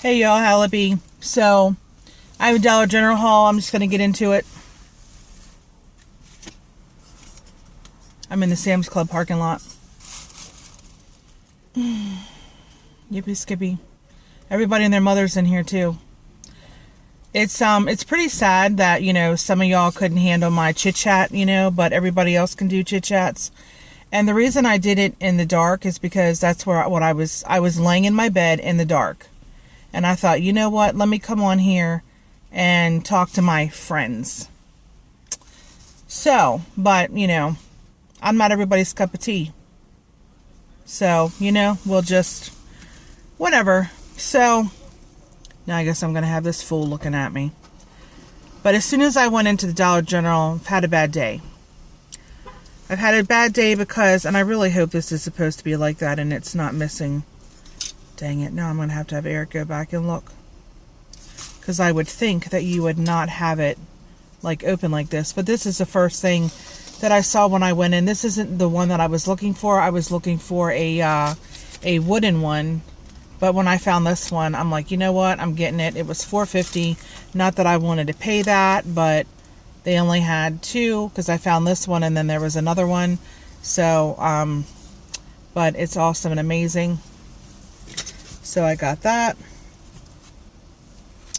Hey y'all, Hallaby. So, I have a Dollar General haul. I'm just going to get into it. I'm in the Sam's Club parking lot. Yippee skippy. Everybody and their mother's in here too. It's pretty sad that, some of y'all couldn't handle my chit chat, but everybody else can do chit chats. And the reason I did it in the dark is because that's what I was laying in my bed in the dark. And I thought, you know what? Let me come on here and talk to my friends. So, but, I'm not everybody's cup of tea. So, we'll just, whatever. So, now I guess I'm going to have this fool looking at me. But as soon as I went into the Dollar General, I've had a bad day. I've had a bad day because, and I really hope this is supposed to be like that and it's not missing. Dang it, now I'm going to have Eric go back and look. Because I would think that you would not have it like open like this. But this is the first thing that I saw when I went in. This isn't the one that I was looking for. I was looking for a wooden one. But when I found this one, I'm like, you know what? I'm getting it. It was $4.50. Not that I wanted to pay that, but they only had two because I found this one and then there was another one. So, but it's awesome and amazing. So I got that.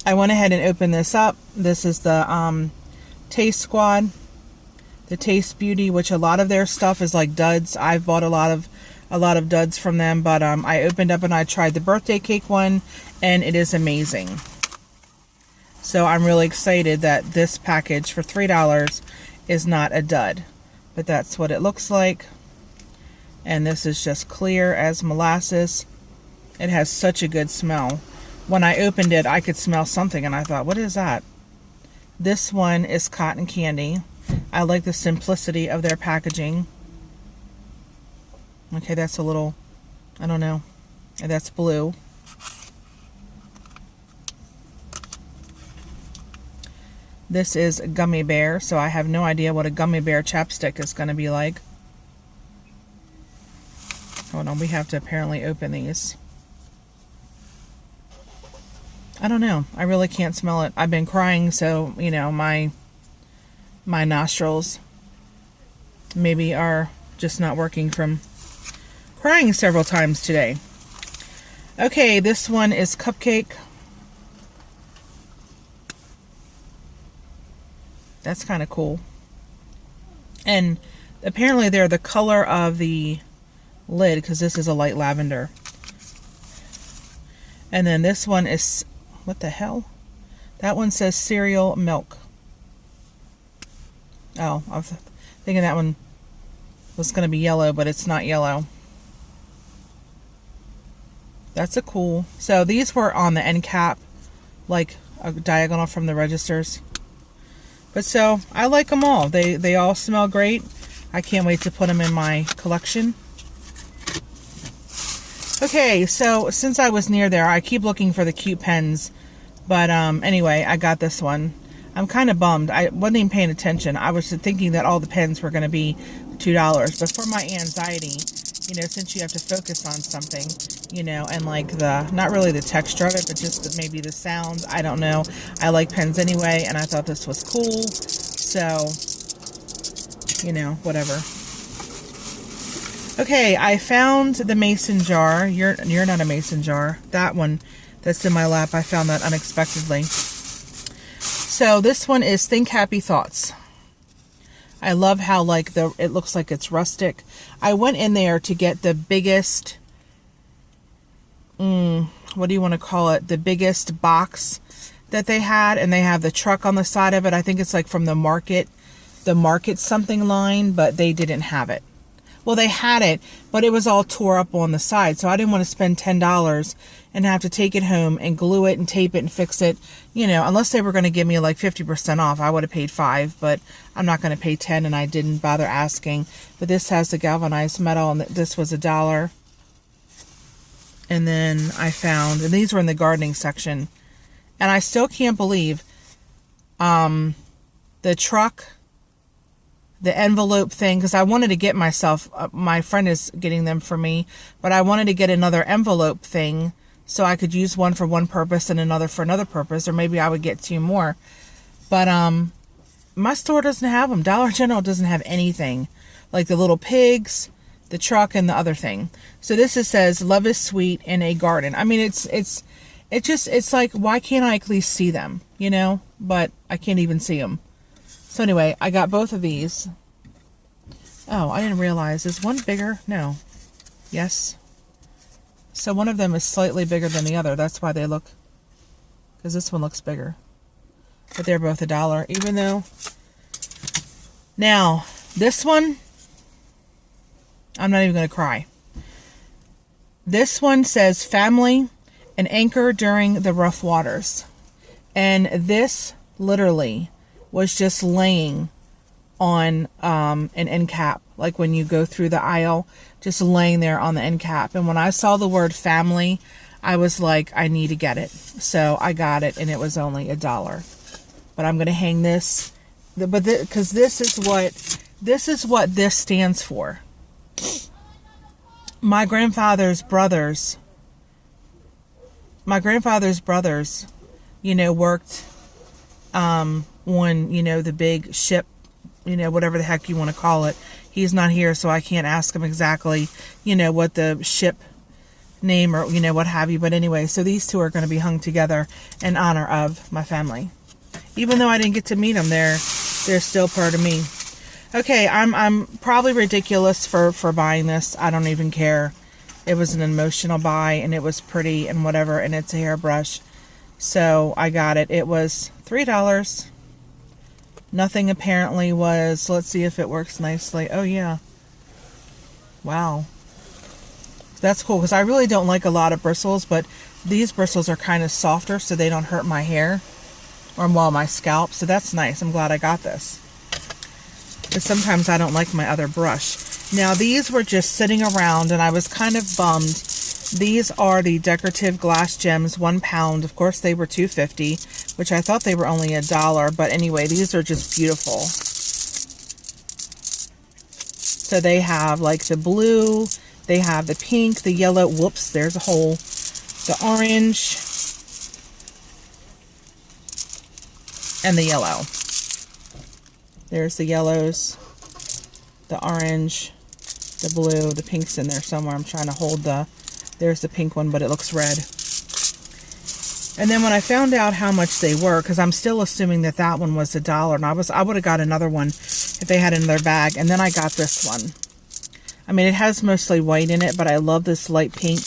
I went ahead and opened this up. This is the Taste Squad, the Taste Beauty, which a lot of their stuff is like duds. I've bought a lot of duds from them, but I opened up and I tried the birthday cake one, and it is amazing. So I'm really excited that this package for $3 is not a dud, but that's what it looks like. And this is just clear as molasses. It has such a good smell. When I opened it, I could smell something, and I thought, what is that? This one is cotton candy. I like the simplicity of their packaging. Okay, that's a little, I don't know. And that's blue. This is Gummy Bear, so I have no idea what a Gummy Bear chapstick is going to be like. Hold on, we have to apparently open these. I don't know. I really can't smell it. I've been crying, so, my nostrils maybe are just not working from crying several times today. Okay, this one is Cupcake. That's kind of cool. And apparently they're the color of the lid because this is a light lavender. And then this one is, what the hell? That one says cereal milk. Oh, I was thinking that one was going to be yellow, but it's not yellow. That's a cool. So these were on the end cap, like a diagonal from the registers. But so I like them all. They all smell great. I can't wait to put them in my collection. Okay, so since I was near there, I keep looking for the cute pens. But anyway, I got this one. I'm kind of bummed. I wasn't even paying attention. I was thinking that all the pens were going to be $2. But for my anxiety, since you have to focus on something, and like not really the texture of it, but just maybe the sounds. I don't know. I like pens anyway, and I thought this was cool. So, whatever. Okay, I found the mason jar. You're not a mason jar. That one that's in my lap, I found that unexpectedly. So this one is Think Happy Thoughts. I love how it looks like it's rustic. I went in there to get the biggest, what do you want to call it? The biggest box that they had, and they have the truck on the side of it. I think it's like from the market something line, but they didn't have it. Well, they had it, but it was all tore up on the side. So I didn't want to spend $10 and have to take it home and glue it and tape it and fix it. Unless they were going to give me like 50% off, I would have paid $5, but I'm not going to pay $10, and I didn't bother asking. But this has the galvanized metal, and this was $1. And then I found, and these were in the gardening section, and I still can't believe the truck, the envelope thing, because I wanted to get myself, my friend is getting them for me, but I wanted to get another envelope thing So I could use one for one purpose and another for another purpose, or maybe I would get 2 more. But my store doesn't have them. Dollar General doesn't have anything. Like the little pigs, the truck, and the other thing. So this says, love is sweet in a garden. I mean, it's like, why can't I at least see them, you know? But I can't even see them. So anyway, I got both of these. Oh, I didn't realize. Is one bigger? No. Yes. So one of them is slightly bigger than the other. That's why they look, because this one looks bigger. But they're both $1, even though. Now, this one, I'm not even going to cry. This one says family, an anchor during the rough waters. And this literally was just laying on an end cap. Like when you go through the aisle, just laying there on the end cap. And when I saw the word family, I was like, I need to get it. So I got it, and it was only $1. But I'm going to hang this, because this is what this stands for. My grandfather's brothers, you know, worked on, you know, the big ship, you know, whatever the heck you want to call it. He's not here, so I can't ask him exactly, you know, what the ship name or, you know, what have you. But anyway, so these two are going to be hung together in honor of my family. Even though I didn't get to meet them, they're still part of me. Okay, I'm probably ridiculous for buying this. I don't even care. It was an emotional buy, and it was pretty and whatever, and it's a hairbrush. So I got it. It was $3. Nothing apparently was. Let's see if it works nicely. Oh, yeah. Wow. That's cool, because I really don't like a lot of bristles, but these bristles are kind of softer, so they don't hurt my hair or, well, my scalp. So that's nice. I'm glad I got this. But sometimes I don't like my other brush. Now, these were just sitting around, and I was kind of bummed. These are the decorative glass gems, 1 pound. Of course, they were $2.50, which I thought they were only $1. But anyway, these are just beautiful. So they have like the blue, they have the pink, the yellow. Whoops, there's a hole. The orange and the yellow. There's the yellows, the orange, the blue, the pink's in there somewhere. I'm trying to hold there's the pink one, but it looks red. And then when I found out how much they were, because I'm still assuming that one was $1, and I would have got another one if they had it in their bag. And then I got this one. I mean, it has mostly white in it, but I love this light pink.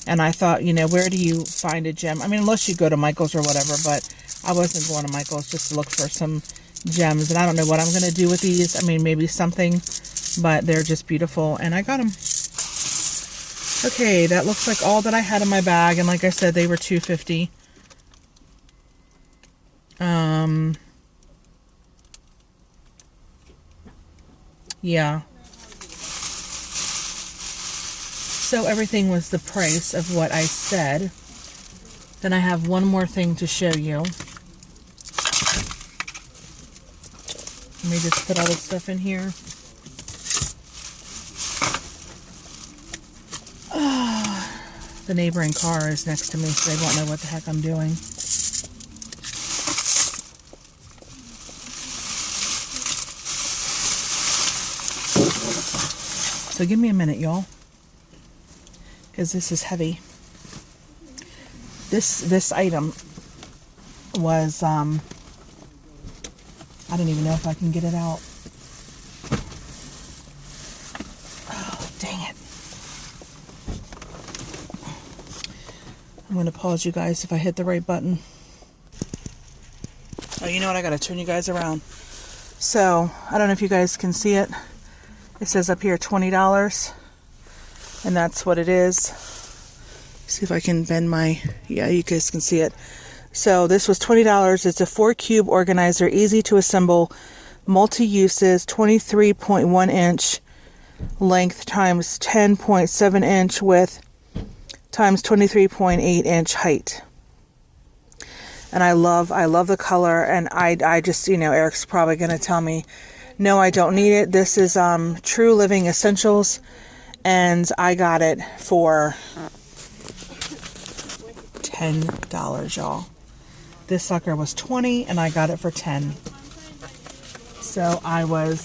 And I thought, you know, where do you find a gem? I mean, unless you go to Michael's or whatever, but I wasn't going to Michael's just to look for some gems. And I don't know what I'm going to do with these. I mean, maybe something, but they're just beautiful, and I got them. Okay, that looks like all that I had in my bag, and like I said, they were $2.50. Yeah. So everything was the price of what I said. Then I have one more thing to show you. Let me just put all this stuff in here. The neighboring car is next to me, so they won't know what the heck I'm doing. So give me a minute, y'all, because this is heavy. This item was, I don't even know if I can get it out. Oh, dang it. I'm going to pause you guys if I hit the right button. Oh, you know what? I got to turn you guys around. So, I don't know if you guys can see it. It says up here $20. And that's what it is. See if I can bend my... Yeah, you guys can see it. So, this was $20. It's a 4-cube organizer, easy to assemble, multi-uses, 23.1 inch length times 10.7 inch width times 23.8 inch height. And I love the color, and I just, you know, Eric's probably going to tell me, no, I don't need it. This is True Living Essentials, and I got it for $10, y'all. This sucker was $20 and I got it for $10. So I was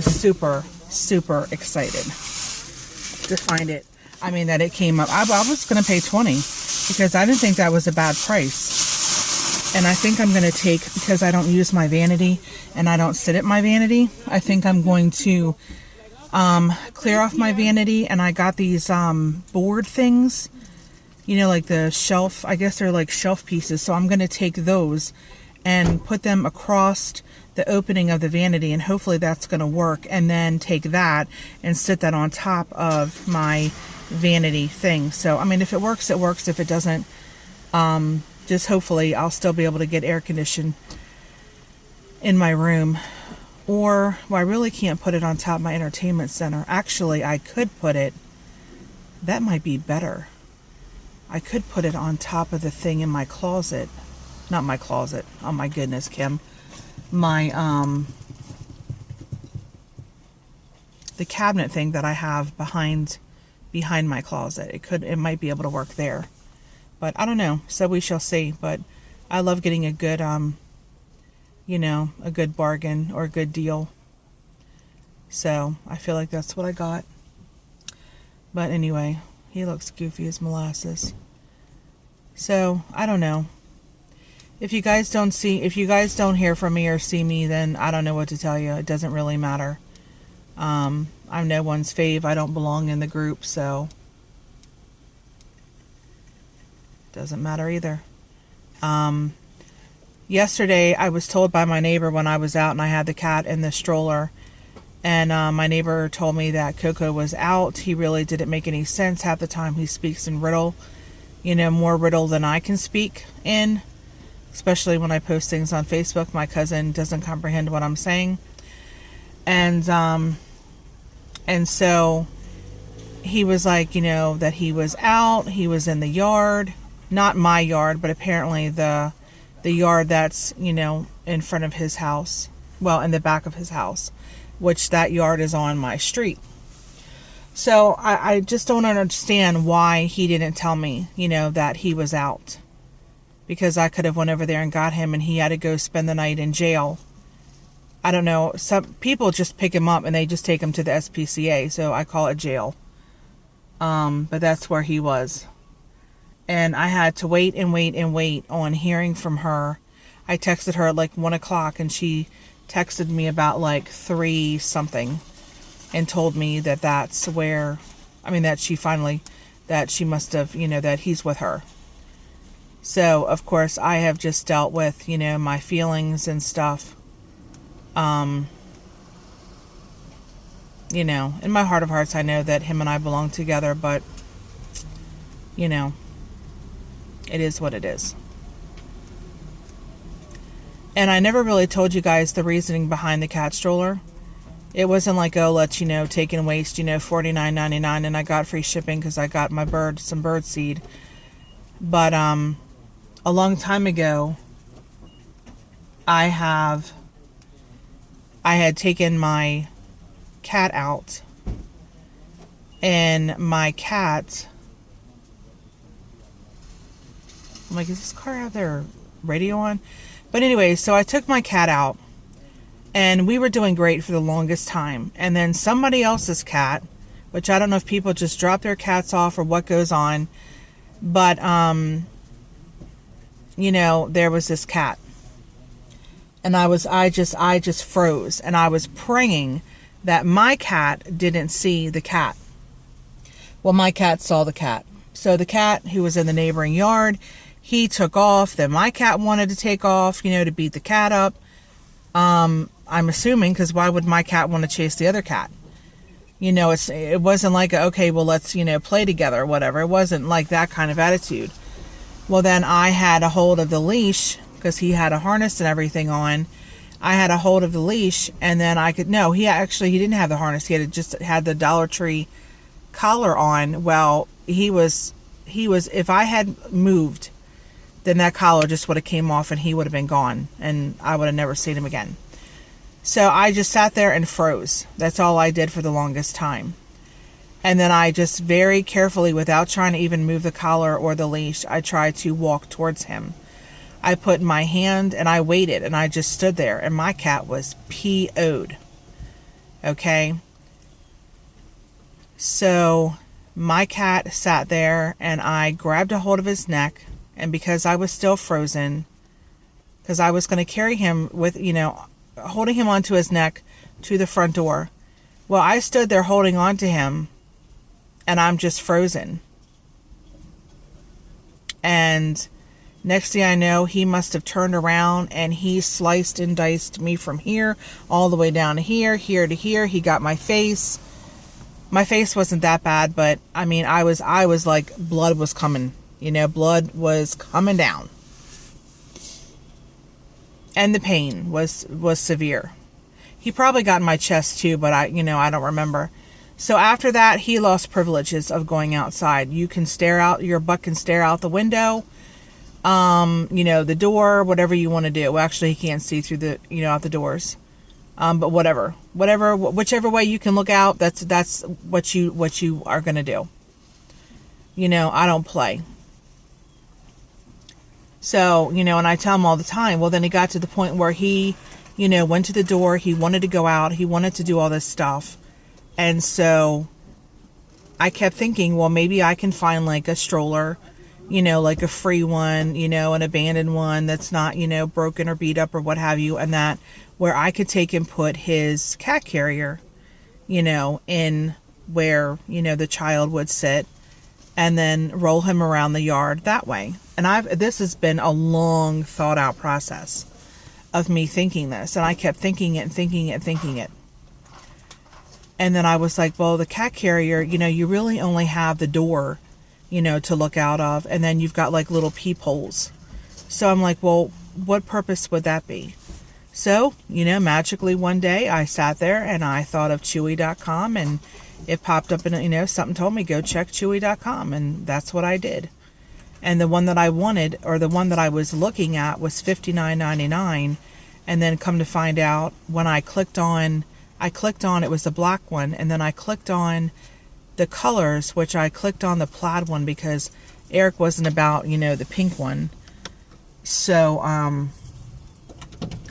super, super excited to find it. I mean, that it came up. I was going to pay $20 because I didn't think that was a bad price. And I think I'm going to take, because I don't use my vanity and I don't sit at my vanity, I think I'm going to clear off my vanity. And I got these board things, you know, like the shelf, I guess they're like shelf pieces. So I'm going to take those and put them across the opening of the vanity, and hopefully that's going to work. And then take that and sit that on top of my vanity thing. So, I mean, if it works, it works. If it doesn't, just hopefully I'll still be able to get air conditioned in my room. Or, well, I really can't put it on top of my entertainment center. Actually, I could put it, that might be better. I could put it on top of the thing in my closet. Not my closet. Oh my goodness, Kim. My, the cabinet thing that I have behind my closet. It might be able to work there. But I don't know. So we shall see. But I love getting a good, you know, a good bargain or a good deal. So I feel like that's what I got. But anyway, he looks goofy as molasses. So I don't know. If you guys don't hear from me or see me, then I don't know what to tell you. It doesn't really matter. I'm no one's fave. I don't belong in the group, so doesn't matter either. Yesterday, I was told by my neighbor when I was out and I had the cat in the stroller, and my neighbor told me that Coco was out. He really didn't make any sense. Half the time he speaks in riddle, you know, more riddle than I can speak in. Especially when I post things on Facebook, my cousin doesn't comprehend what I'm saying. And so he was like, you know, that he was out, he was in the yard, not my yard, but apparently the yard that's, you know, in front of his house, well, in the back of his house, which that yard is on my street. So I just don't understand why he didn't tell me, you know, that he was out. Because I could have went over there and got him and he had to go spend the night in jail. I don't know. Some people just pick him up and they just take him to the SPCA. So I call it jail. But that's where he was. And I had to wait and wait and wait on hearing from her. I texted her at like 1 o'clock and she texted me about like 3 something and told me that that's where, I mean, that she must have, you know, that he's with her. So, of course, I have just dealt with, you know, my feelings and stuff. You know, in my heart of hearts, I know that him and I belong together, but, you know, it is what it is. And I never really told you guys the reasoning behind the cat stroller. It wasn't like, oh, let's, you know, take and waste, you know, $49.99 and I got free shipping because I got my some bird seed. But, a long time ago, I had taken my cat out, and my cat, I'm like, is this car have their radio on? But anyway, so I took my cat out, and we were doing great for the longest time. And then somebody else's cat, which I don't know if people just drop their cats off or what goes on, but, you know, there was this cat. And I just froze. And I was praying that my cat didn't see the cat. Well, my cat saw the cat. So the cat who was in the neighboring yard, he took off. Then my cat wanted to take off, you know, to beat the cat up. I'm assuming, because why would my cat want to chase the other cat? You know, it wasn't like, okay, well, let's, you know, play together or whatever. It wasn't like that kind of attitude. Well, then I had a hold of the leash, because he had a harness and everything on. I had a hold of the leash, and then he didn't have the harness. He had the Dollar Tree collar on. Well, he was, if I had moved, then that collar just would have came off and he would have been gone, and I would have never seen him again. So I just sat there and froze. That's all I did for the longest time. And then I just very carefully, without trying to even move the collar or the leash, I tried to walk towards him. I put my hand and I waited, and I just stood there, and my cat was PO'd. Okay? So my cat sat there, and I grabbed a hold of his neck, and because I was still frozen, because I was going to carry him with, holding him onto his neck to the front door. Well, I stood there holding on to him, and I'm just frozen. And next thing I know, he must have turned around and he sliced and diced me from here all the way down to here to here. He got my face. My face wasn't that bad, but I mean, I was like, blood was coming. Blood was coming down. And the pain was severe. He probably got in my chest too, but I don't remember. So after that, he lost privileges of going outside. You can stare out, your butt can stare out the window, the door, whatever you want to do. Well, actually, he can't see through the, out the doors. But whichever way you can look out, that's what you are going to do. I don't play. So, and I tell him all the time, well, then he got to the point where he, went to the door. He wanted to go out. He wanted to do all this stuff. And so I kept thinking, well, maybe I can find like a stroller, like a free one, an abandoned one that's not, broken or beat up or what have you. And that where I could take and put his cat carrier, in where, the child would sit, and then roll him around the yard that way. And this has been a long thought out process of me thinking this. And I kept thinking it. And then I was like, well, the cat carrier, you really only have the door, to look out of. And then you've got like little peepholes. So I'm like, well, what purpose would that be? So, magically one day I sat there and I thought of Chewy.com, and it popped up and, something told me, go check Chewy.com. And that's what I did. And the one that I wanted, or the one that I was looking at, was $59.99. And then come to find out, when I clicked on, it was the black one, and then I clicked on the colors, which I clicked on the plaid one because Eric wasn't about, the pink one. So,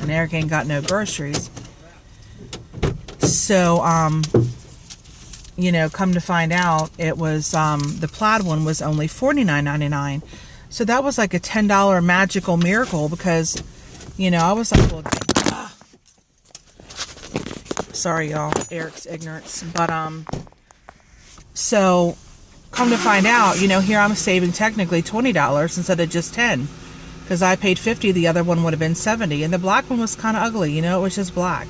and Eric ain't got no groceries. So, come to find out, it was, the plaid one was only $49.99. So that was like a $10 magical miracle because, I was like, well, sorry, y'all, Eric's ignorance. But, so come to find out, here I'm saving technically $20 instead of just $10, because I paid $50. The other one would have been $70. And the black one was kind of ugly, it was just black.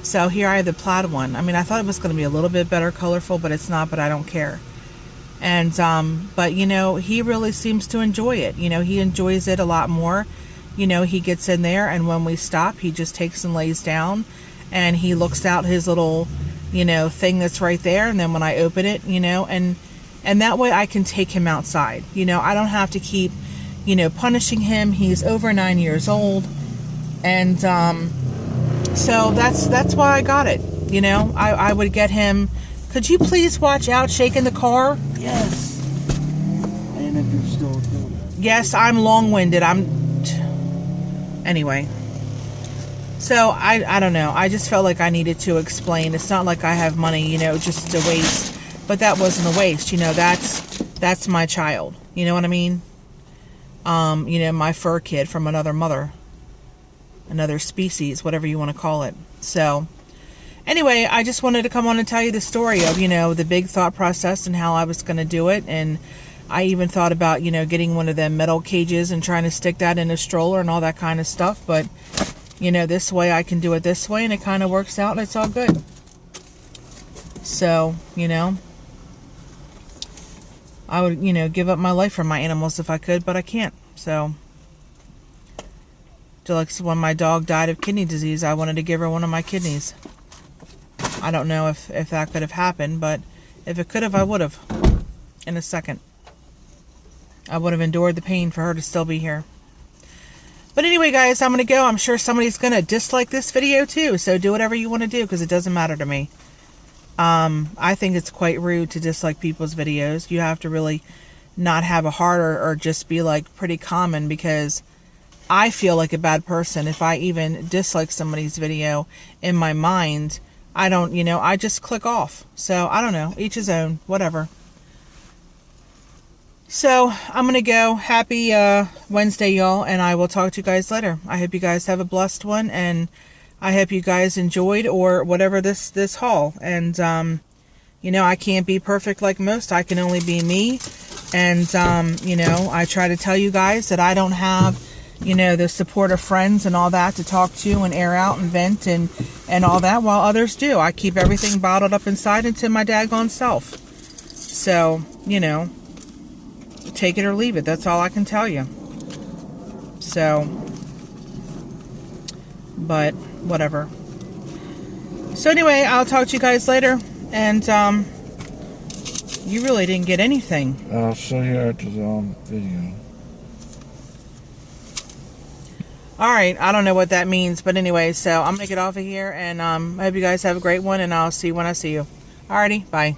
So here I have the plaid one. I mean, I thought it was going to be a little bit better colorful, but it's not, but I don't care. And, but he really seems to enjoy it. He enjoys it a lot more. He gets in there, and when we stop, he just takes and lays down. And he looks out his little, thing that's right there. And then when I open it, and that way I can take him outside. I don't have to keep, punishing him. He's over 9 years old. And so that's why I got it. I would get him. Could you please watch out shaking the car? Yes. And if you're still doing it. Yes, I'm long-winded. Anyway. So, I don't know. I just felt like I needed to explain. It's not like I have money, just to waste. But that wasn't a waste. That's my child. You know what I mean? My fur kid from another mother. Another species, whatever you want to call it. So, anyway, I just wanted to come on and tell you the story of, the big thought process and how I was going to do it. And I even thought about, getting one of them metal cages and trying to stick that in a stroller and all that kind of stuff. But this way I can do it this way, and it kind of works out, and it's all good. So, I would, give up my life for my animals if I could, but I can't. So, like when my dog died of kidney disease, I wanted to give her one of my kidneys. I don't know if that could have happened, but if it could have, I would have. In a second. I would have endured the pain for her to still be here. But anyway, guys, I'm going to go. I'm sure somebody's going to dislike this video too. So do whatever you want to do, because it doesn't matter to me. I think it's quite rude to dislike people's videos. You have to really not have a heart, or just be like pretty common, because I feel like a bad person if I even dislike somebody's video in my mind. I don't, I just click off. So I don't know, each his own, whatever. So I'm going to go. Happy Wednesday, y'all, and I will talk to you guys later. I hope you guys have a blessed one, and I hope you guys enjoyed, or whatever, this haul. And, I can't be perfect like most. I can only be me. And, I try to tell you guys that I don't have, the support of friends and all that to talk to and air out and vent and all that, while others do. I keep everything bottled up inside into my daggone self. So, take it or leave it. That's all I can tell you. So, but whatever. So anyway, I'll talk to you guys later. And you really didn't get anything. I'll show you after the video. Alright, I don't know what that means, but anyway, so I'm gonna get off of here, and I hope you guys have a great one, and I'll see you when I see you. Alrighty, bye.